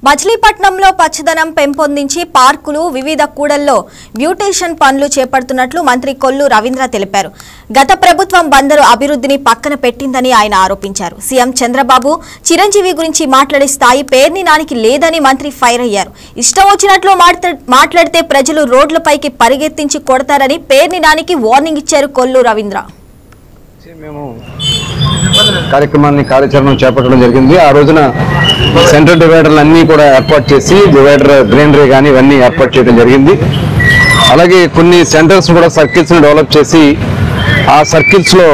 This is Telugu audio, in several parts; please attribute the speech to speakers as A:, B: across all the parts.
A: మచిలీపట్నంలో పచ్చదనం పెంపొందించి పార్కులు వివిధ కూడల్లో బ్యూటేషన్ పనులు చేపడుతున్నట్లు మంత్రి కొల్లు రవీంద్ర తెలిపారు. గత ప్రభుత్వం బందరు అభివృద్ధిని పక్కన పెట్టిందని ఆయన ఆరోపించారు. సీఎం చంద్రబాబు చిరంజీవి గురించి మాట్లాడే స్థాయి పేర్ని నానికి లేదని మంత్రి ఫైర్ అయ్యారు. ఇష్టం వచ్చినట్లు మాట్లాడితే ప్రజలు రోడ్లపైకి పరిగెత్తించి కొడతారని పేర్ని నానికి వార్నింగ్ ఇచ్చారు కొల్లు రవీంద్ర.
B: కార్యక్రమాన్ని కార్యాచరణ చేపట్టడం జరిగింది. ఆ రోజున సెంట్రల్ డివైడర్లు అన్నీ కూడా ఏర్పాటు చేసి డివైడర్ గ్రీనరీ కానీ ఇవన్నీ ఏర్పాటు చేయడం జరిగింది. అలాగే కొన్ని సెంటర్స్ కూడా సర్కిల్స్ని డెవలప్ చేసి ఆ సర్కిల్స్లో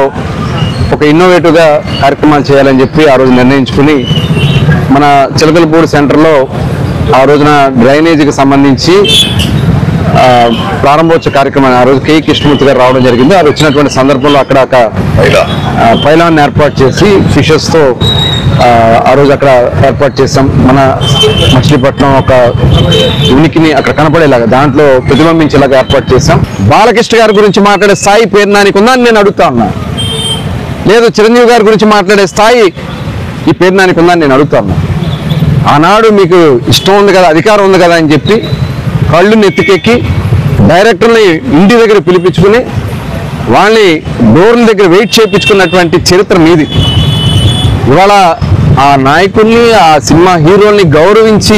B: ఒక ఇన్నోవేటివ్గా కార్యక్రమాలు చేయాలని చెప్పి ఆ రోజు నిర్ణయించుకుని మన చిలకలపూడి సెంటర్లో ఆ రోజున డ్రైనేజీకి సంబంధించి ప్రారంభోత్సవ కార్యక్రమాన్ని ఆ రోజు కే కృష్ణమూర్తి గారు రావడం జరిగింది. ఆ వచ్చినటువంటి సందర్భంలో అక్కడ ఒక పైలాన్ ఏర్పాటు చేసి ఫిషెస్తో ఆ రోజు అక్కడ ఏర్పాటు చేసాం. మన మచిలీపట్నం ఒక ఉనికిని అక్కడ కనపడేలాగా దాంట్లో ప్రతిబింబించేలాగా ఏర్పాటు చేసాం. బాలకృష్ణ గారి గురించి మాట్లాడే స్థాయి పేరు నానికి ఉందని నేను అడుగుతా ఉన్నా. లేదు చిరంజీవి గారి గురించి మాట్లాడే స్థాయి ఈ పేరు నానికి ఉందని నేను అడుగుతా ఉన్నా. ఆనాడు మీకు ఇష్టం ఉంది కదా, అధికారం ఉంది కదా అని చెప్పి కళ్ళు నెత్తికెక్కి డైరెక్టర్ని ఇంటి దగ్గర పిలిపించుకుని వాళ్ళని డోర్ల దగ్గర వెయిట్ చేయించుకున్నటువంటి చరిత్ర మీది. ఇవాళ ఆ నాయకుల్ని ఆ సినిమా హీరోల్ని గౌరవించి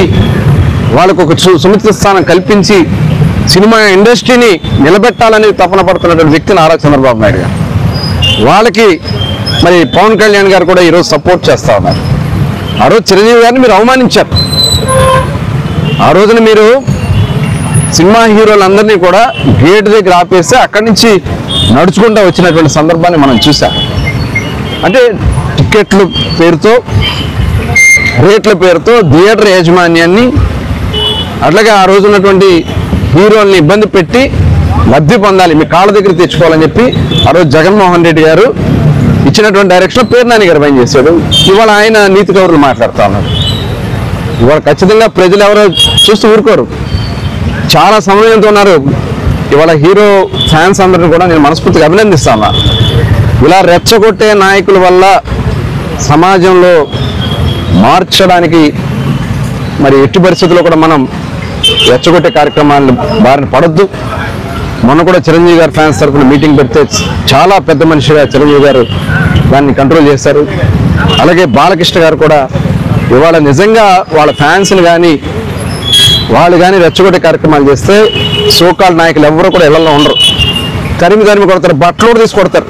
B: వాళ్ళకు ఒక సుముచిత స్థానం కల్పించి సినిమా ఇండస్ట్రీని నిలబెట్టాలని తపన పడుతున్నటువంటి వ్యక్తి నారా చంద్రబాబు నాయుడు గారు. వాళ్ళకి మరి పవన్ కళ్యాణ్ గారు కూడా ఈరోజు సపోర్ట్ చేస్తూ ఉన్నారు. ఆ రోజు చిరంజీవి గారిని మీరు అవమానించారు. ఆ రోజున మీరు సినిమా హీరోలందరినీ కూడా గేట్ దగ్గర ఆపేస్తే అక్కడి నుంచి నడుచుకుంటూ వచ్చినటువంటి సందర్భాన్ని మనం చూసాం. అంటే టికెట్ల పేరుతో రేట్ల పేరుతో థియేటర్ యాజమాన్యాన్ని అట్లాగే ఆ రోజు ఉన్నటువంటి హీరోల్ని ఇబ్బంది పెట్టి లబ్ధి పొందాలి, మీ కాళ్ళ దగ్గర తెచ్చుకోవాలని చెప్పి ఆ రోజు జగన్మోహన్ రెడ్డి గారు ఇచ్చినటువంటి డైరెక్షన్ పేరు నాని గారు పని చేశాడు. ఇవాళ ఆయన నీతి కౌరులు మాట్లాడుతూ ఉన్నారు. ఇవాళ ఖచ్చితంగా ప్రజలు ఎవరో చూస్తూ ఊరుకోరు, చాలా సమయంతో ఉన్నారు. ఇవాళ హీరో ఫ్యాన్స్ అందరిని కూడా నేను మనస్ఫూర్తిగా అభినందిస్తాను. ఇలా రెచ్చగొట్టే నాయకుల వల్ల సమాజంలో మార్చడానికి మరి ఎట్టి పరిస్థితుల్లో కూడా మనం రెచ్చగొట్టే కార్యక్రమాలను బారిన పడొద్దు. మొన్న కూడా చిరంజీవి గారు ఫ్యాన్స్ తరఫున మీటింగ్ పెడితే చాలా పెద్ద మనిషిగా చిరంజీవి గారు దాన్ని కంట్రోల్ చేశారు. అలాగే బాలకృష్ణ గారు కూడా ఇవాళ నిజంగా వాళ్ళ ఫ్యాన్స్ని కానీ వాళ్ళు కానీ రెచ్చగొట్టే కార్యక్రమాలు చేస్తే సోకాల్ నాయకులు ఎవరు కూడా ఇళ్లలో ఉండరు, తరిమి కొడతారు, బట్టలు కూడా తీసి కొడతారు.